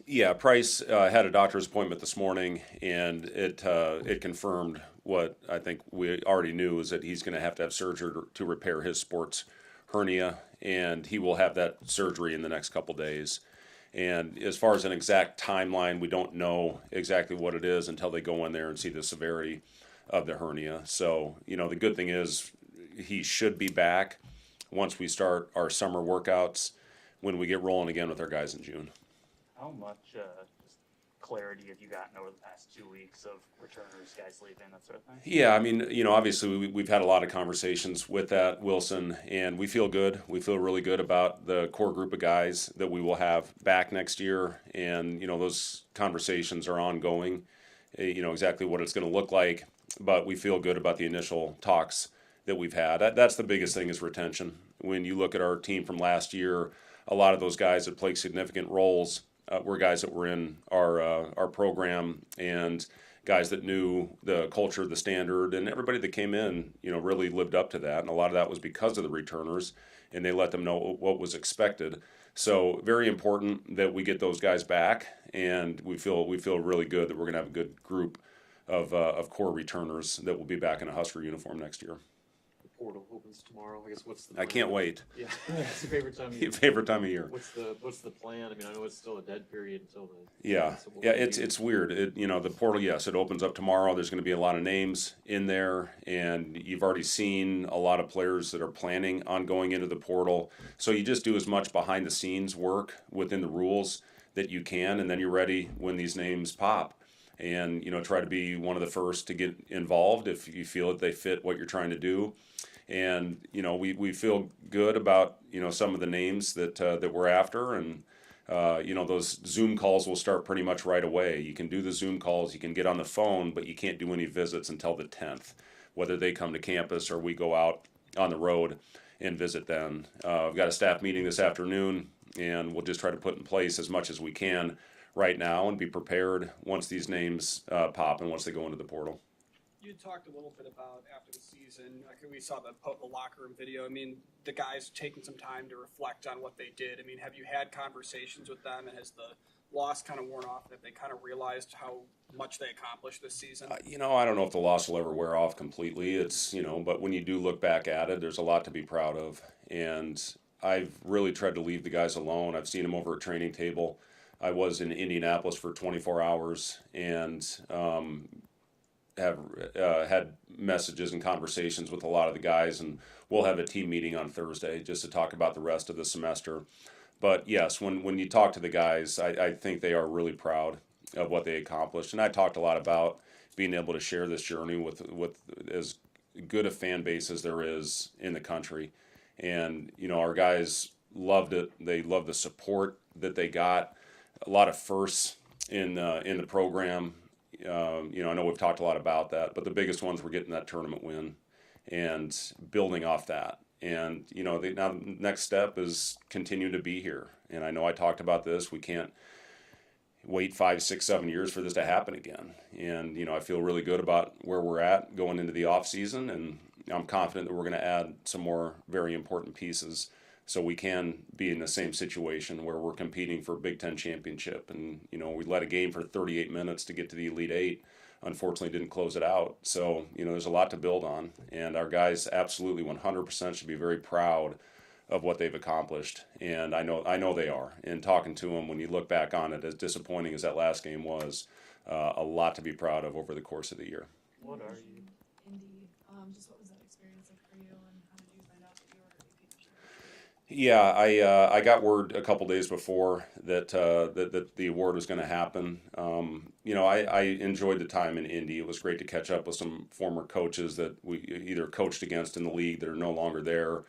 Yeah, Price had a doctor's appointment this morning, and it confirmed what I think we already knew is that he's going to have surgery to repair his sports hernia, and he will have that surgery in the next couple days. And as far as an exact timeline, we don't know exactly what it is until they go in there and see the severity of the hernia. So, the good thing is he should be back once we start our summer workouts when we get rolling again with our guys in June. How much just clarity have you gotten over the past 2 weeks of returners, guys leaving, that sort of thing? Yeah, I mean, obviously we've had a lot of conversations with that, Wilson, and we feel good. We feel really good about the core group of guys that we will have back next year. And, those conversations are ongoing, exactly what it's going to look like. But we feel good about the initial talks that we've had. That's the biggest thing is retention. When you look at our team from last year, a lot of those guys that played significant roles were guys that were in our program and guys that knew the culture, the standard, and everybody that came in, really lived up to that. And a lot of that was because of the returners, and they let them know what was expected. So very important that we get those guys back, and we feel really good that we're going to have a good group of core returners that will be back in a Husker uniform next year. The portal opens tomorrow. I guess what's the I can't wait. Yeah, it's your favorite time of year. Favorite time of year. What's the plan? I mean, I know it's still a dead period until the Yeah, so what yeah, will you it's do? it's weird. The portal, yes, it opens up tomorrow. There's going to be a lot of names in there, and you've already seen a lot of players that are planning on going into the portal. So you just do as much behind the scenes work within the rules that you can, and then you're ready when these names pop. And try to be one of the first to get involved if you feel that they fit what you're trying to do. And we feel good about some of the names that we're after, and those Zoom calls will start pretty much right away. You can do the Zoom calls, you can get on the phone, but you can't do any visits until the 10th, whether they come to campus or we go out on the road and visit them. I've got a staff meeting this afternoon, and we'll just try to put in place as much as we can right now and be prepared once these names pop and once they go into the portal. You talked a little bit about after the season. We saw the locker room video. I mean, the guys taking some time to reflect on what they did. I mean, have you had conversations with them, and has the loss kind of worn off? That they kind of realized how much they accomplished this season? I don't know if the loss will ever wear off completely. It's but when you do look back at it, there's a lot to be proud of, and I've really tried to leave the guys alone. I've seen them over at training table. I was in Indianapolis for 24 hours and have had messages and conversations with a lot of the guys, and we'll have a team meeting on Thursday just to talk about the rest of the semester. But yes, when you talk to the guys, I think they are really proud of what they accomplished, and I talked a lot about being able to share this journey with as good a fan base as there is in the country, and our guys loved it. They loved the support that they got. A lot of firsts in the program. I know we've talked a lot about that, but the biggest ones were getting that tournament win and building off that. And now the next step is continue to be here. And I know I talked about this. We can't wait 5, 6, 7 years for this to happen again. And I feel really good about where we're at going into the off season, and I'm confident that we're going to add some more very important pieces so we can be in the same situation where we're competing for a Big Ten championship. And we led a game for 38 minutes to get to the Elite Eight. Unfortunately, didn't close it out. So there's a lot to build on, and our guys absolutely 100% should be very proud of what they've accomplished. And I know they are. And talking to them, when you look back on it, as disappointing as that last game was, a lot to be proud of over the course of the year. What are you? Indy, just what was that experience like for you, and how did you find out that you were a AP champion? Yeah, I got word a couple days before that that the award was going to happen. I enjoyed the time in Indy. It was great to catch up with some former coaches that we either coached against in the league that are no longer there.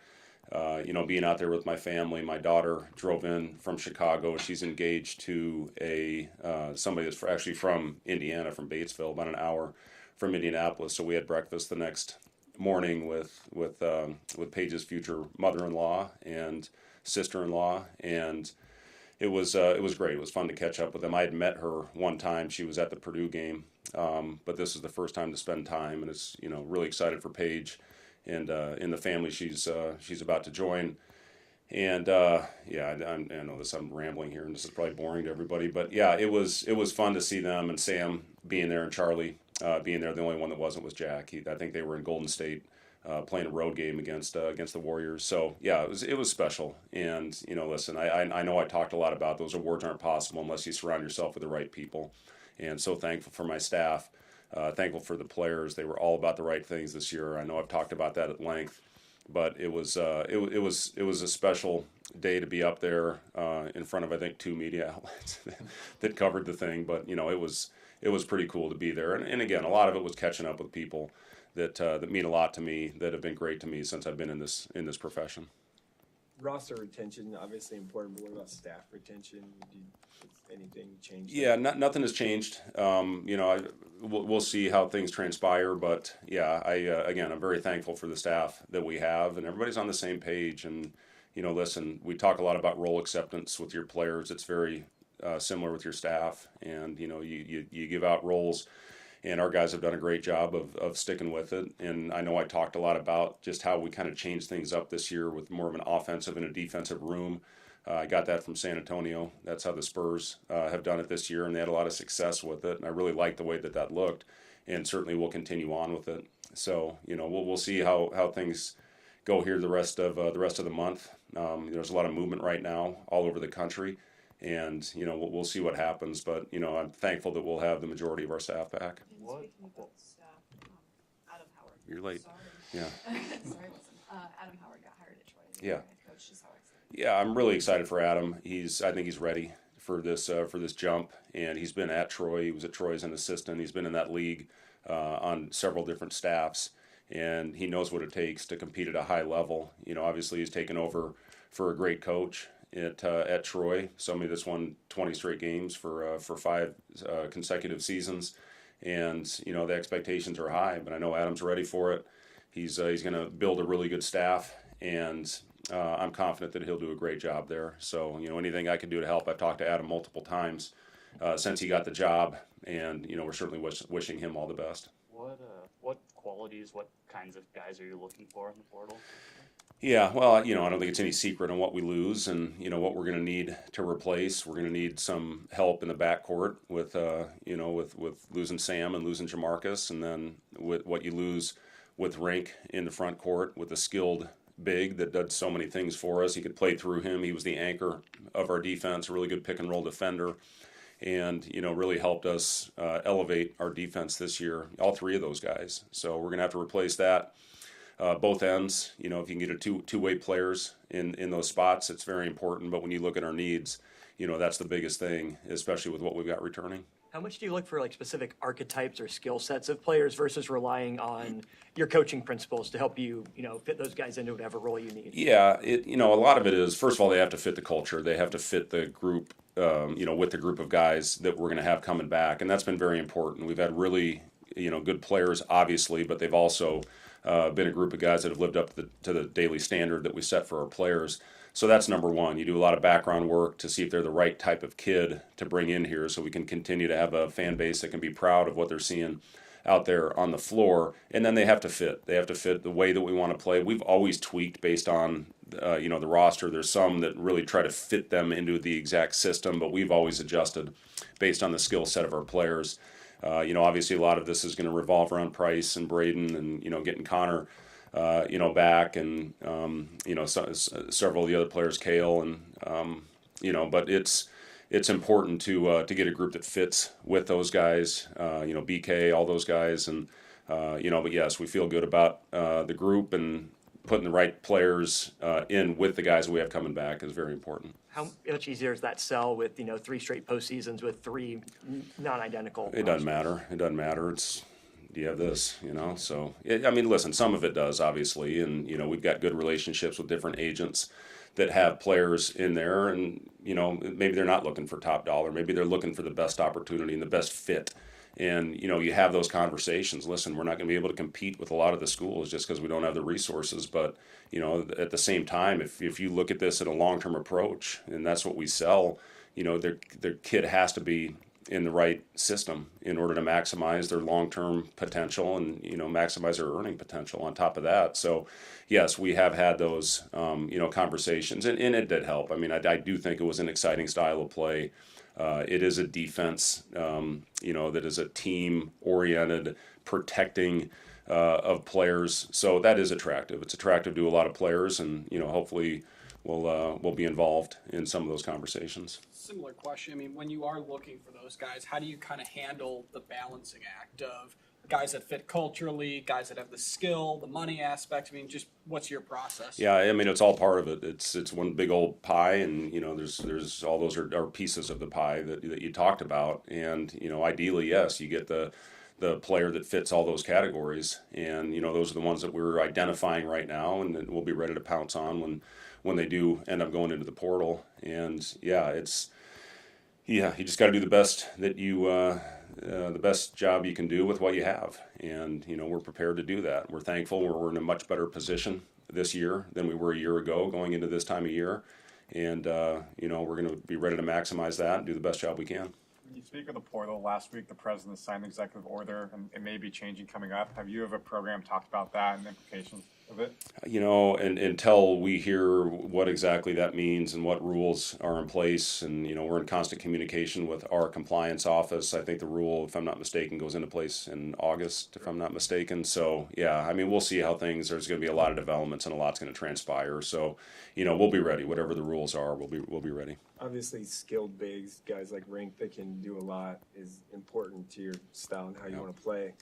Being out there with my family. My daughter drove in from Chicago. She's engaged to somebody that's actually from Indiana, from Batesville, about an hour from Indianapolis. So we had breakfast the next morning with Paige's future mother-in-law and sister-in-law, and it was great. It was fun to catch up with them. I had met her one time. She was at the Purdue game, but this is the first time to spend time, and it's really excited for Paige and in the family she's about to join. And yeah, I know this. I'm rambling here, and this is probably boring to everybody. But yeah, it was fun to see them and Sam being there and Charlie being there. The only one that wasn't was Jack. I think they were in Golden State playing a road game against the Warriors. So yeah, it was special. And listen, I know I talked a lot about those awards aren't possible unless you surround yourself with the right people. And so thankful for my staff. Thankful for the players. They were all about the right things this year. I know I've talked about that at length, but it was a special day to be up there in front of I think 2 media outlets that covered the thing. But it was pretty cool to be there. And again, a lot of it was catching up with people that mean a lot to me, that have been great to me since I've been in this profession. Roster retention, obviously important, but what about staff retention? Anything changed? Yeah, nothing has changed. We'll see how things transpire, but yeah, I'm very thankful for the staff that we have, and everybody's on the same page. And listen, we talk a lot about role acceptance with your players. It's very similar with your staff, and you give out roles. And our guys have done a great job of sticking with it. And I know I talked a lot about just how we kind of changed things up this year with more of an offensive and a defensive room. I got that from San Antonio. That's how the Spurs have done it this year, and they had a lot of success with it. And I really like the way that looked, and certainly we'll continue on with it. So we'll see how things go here the rest of the month. There's a lot of movement right now all over the country. And we'll see what happens, but I'm thankful that we'll have the majority of our staff back. And What? speaking about staff, Adam Howard. You're late. Sorry. Yeah. Sorry, listen. Adam Howard got hired at Troy. Yeah. Head coach. Just how excited. Yeah, I'm really excited for Adam. I think he's ready for this jump, and he's been at Troy. He was at Troy as an assistant. He's been in that league on several different staffs, and he knows what it takes to compete at a high level. Obviously he's taken over for a great coach at Troy, somebody that's won 20 straight games for 5 consecutive seasons, and the expectations are high. But I know Adam's ready for it. He's going to build a really good staff, and I'm confident that he'll do a great job there. So anything I can do to help. I've talked to Adam multiple times since he got the job, and we're certainly wishing him all the best. What qualities, what kinds of guys are you looking for in the portal? Yeah, well, I don't think it's any secret on what we lose and, what we're going to need to replace. We're going to need some help in the backcourt with losing Sam and losing Jamarcus, and then with what you lose with Rink in the front court with a skilled big that did so many things for us. You could play through him. He was the anchor of our defense, a really good pick-and-roll defender, and, really helped us elevate our defense this year, all 3 of those guys. So we're going to have to replace that. Both ends, if you can get a two-way players in those spots, it's very important. But when you look at our needs, that's the biggest thing, especially with what we've got returning. How much do you look for specific archetypes or skill sets of players versus relying on your coaching principles to help you, fit those guys into whatever role you need? Yeah, a lot of it is, first of all, they have to fit the culture. They have to fit the group, with the group of guys that we're going to have coming back. And that's been very important. We've had really, good players, obviously, but they've also been a group of guys that have lived up to the daily standard that we set for our players. So that's number one. You do a lot of background work to see if they're the right type of kid to bring in here so we can continue to have a fan base that can be proud of what they're seeing out there on the floor. And then they have to fit. They have to fit the way that we want to play. We've always tweaked based on the roster. There's some that really try to fit them into the exact system, but we've always adjusted based on the skill set of our players. Obviously a lot of this is going to revolve around Price and Braden and, getting Connor, back and, several of the other players, Kale and, but it's important to get a group that fits with those guys, BK, all those guys. And, but yes, we feel good about the group, and putting the right players in with the guys that we have coming back is very important. How much easier is that sell with 3 straight postseasons with 3 non-identical? It doesn't matter. It doesn't matter. Do you have this, So, listen, some of it does, obviously. And, we've got good relationships with different agents that have players in there. And, maybe they're not looking for top dollar. Maybe they're looking for the best opportunity and the best fit. And, you have those conversations. Listen, we're not going to be able to compete with a lot of the schools just because we don't have the resources. But, at the same time, if you look at this in a long-term approach, and that's what we sell, their kid has to be in the right system in order to maximize their long-term potential and maximize their earning potential on top of that. So yes, we have had those conversations, and it did help. I mean, I do think it was an exciting style of play. It is a defense that is a team oriented, protecting of players, so that is attractive. It's attractive to a lot of players, and hopefully we'll be involved in some of those conversations. Similar question. I mean, when you are looking for those guys, how do you kind of handle the balancing act of guys that fit culturally, guys that have the skill, the money aspect? I mean, just what's your process? Yeah, I mean, it's all part of it. It's one big old pie, and there's all those are pieces of the pie that you talked about, and ideally, yes, you get the player that fits all those categories, and those are the ones that we're identifying right now, and that we'll be ready to pounce on when they do end up going into the portal. And you just got to do the best that the best job you can do with what you have, and we're prepared to do that. We're thankful we're in a much better position this year than we were a year ago going into this time of year, and we're going to be ready to maximize that and do the best job we can. When you speak of the portal, last week the president signed the executive order, and it may be changing coming up. Have you, as a program, talked about that and the implications of it? And until we hear what exactly that means and what rules are in place, and we're in constant communication with our compliance office. I think the rule, if I'm not mistaken, goes into place in August, if I'm not mistaken. So yeah, I mean, we'll see how things. There's going to be a lot of developments, and a lot's going to transpire. So we'll be ready. Whatever the rules are, we'll be ready. Obviously, skilled bigs, guys like Rink that can do a lot, is important to your style and how you want to play.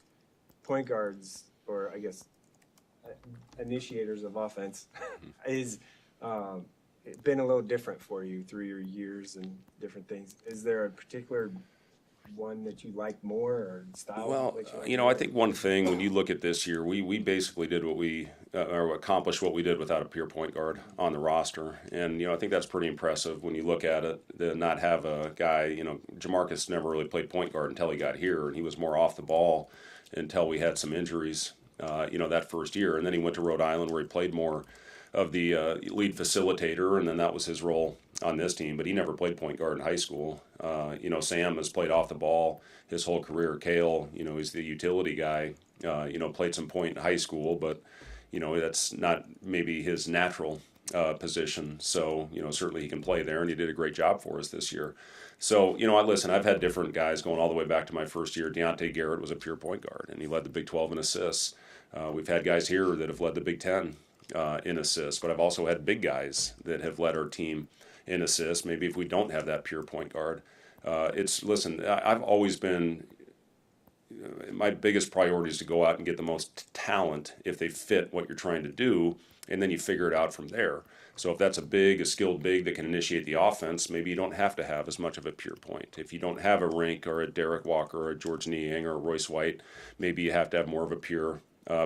Point guards, or I guess initiators of offense, is been a little different for you through your years and different things. Is there a particular one that you like more, or style? Well, that you like I more? think one thing when you look at this year, we basically did what we or accomplished what we did without a pure point guard on the roster, and I think that's pretty impressive when you look at it. To not have a guy, Jamarcus never really played point guard until he got here, and he was more off the ball until we had some injuries, that first year, and then he went to Rhode Island where he played more of the lead facilitator, and then that was his role on this team. But he never played point guard in high school. Sam has played off the ball his whole career. Kale, he's the utility guy. Played some point in high school, but that's not maybe his natural position. So certainly he can play there, and he did a great job for us this year. So listen, I've had different guys going all the way back to my first year. Deontay Garrett was a pure point guard, and he led the Big 12 in assists. We've had guys here that have led the Big 10 in assists, but I've also had big guys that have led our team in assists. Maybe if we don't have that pure point guard, I've always been, my biggest priority is to go out and get the most talent if they fit what you're trying to do, and then you figure it out from there. So if that's a skilled big that can initiate the offense, maybe you don't have to have as much of a pure point. If you don't have a Rink or a Derek Walker or a George Niang or a Royce White, maybe you have to have more of a pure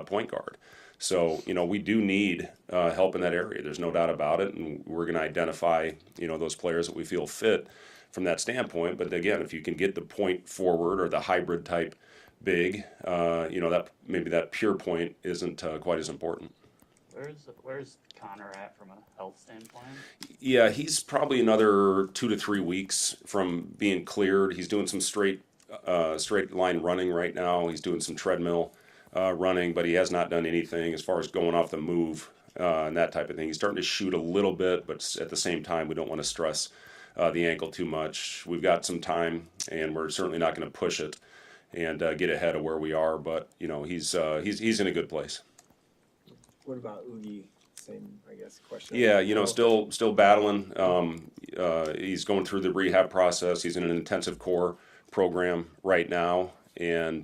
point guard. So, we do need help in that area. There's no doubt about it, and we're going to identify, those players that we feel fit from that standpoint. But again, if you can get the point forward or the hybrid type big, that maybe that pure point isn't quite as important. Where's Connor at from a health standpoint? Yeah, he's probably another 2 to 3 weeks from being cleared. He's doing some straight line running right now. He's doing some treadmill running, but he has not done anything as far as going off the move and that type of thing. He's starting to shoot a little bit, but at the same time, we don't want to stress the ankle too much. We've got some time, and we're certainly not going to push it and get ahead of where we are. But he's in a good place. What about Oogie? Same, I guess, question. Yeah, still battling. He's going through the rehab process. He's in an intensive core program right now. And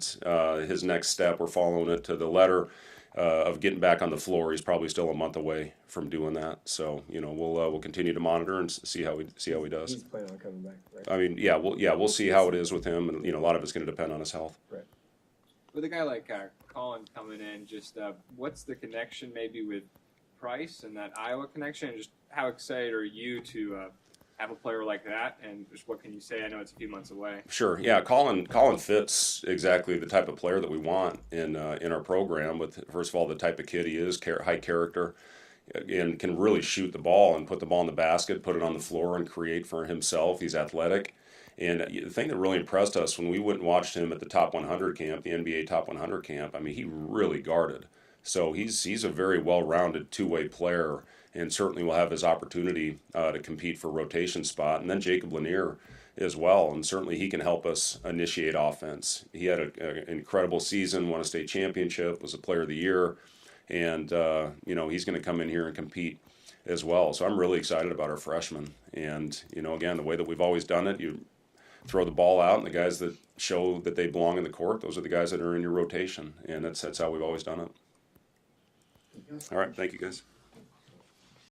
his next step, we're following it to the letter of getting back on the floor. He's probably still a month away from doing that. So we'll continue to monitor and see how he does. He's planning on coming back, right? I mean, we'll see how it is with him, and a lot of it's going to depend on his health. Right. With a guy like Colin coming in, just what's the connection maybe with Price and that Iowa connection? And just how excited are you to have a player like that? And just what can you say? I know it's a few months away. Sure. Yeah, Colin fits exactly the type of player that we want in our program. With first of all, the type of kid he is, high character, and can really shoot the ball and put the ball in the basket, put it on the floor, and create for himself. He's athletic. And the thing that really impressed us when we went and watched him at the Top 100 camp, the NBA Top 100 camp, I mean, he really guarded. So he's a very well-rounded two-way player, and certainly will have his opportunity to compete for rotation spot. And then Jacob Lanier as well, and certainly he can help us initiate offense. He had an incredible season, won a state championship, was a player of the year, and he's going to come in here and compete as well. So I'm really excited about our freshmen. And again, the way that we've always done it, you throw the ball out, and the guys that show that they belong in the court, those are the guys that are in your rotation, and that's how we've always done it. All right, thank you guys.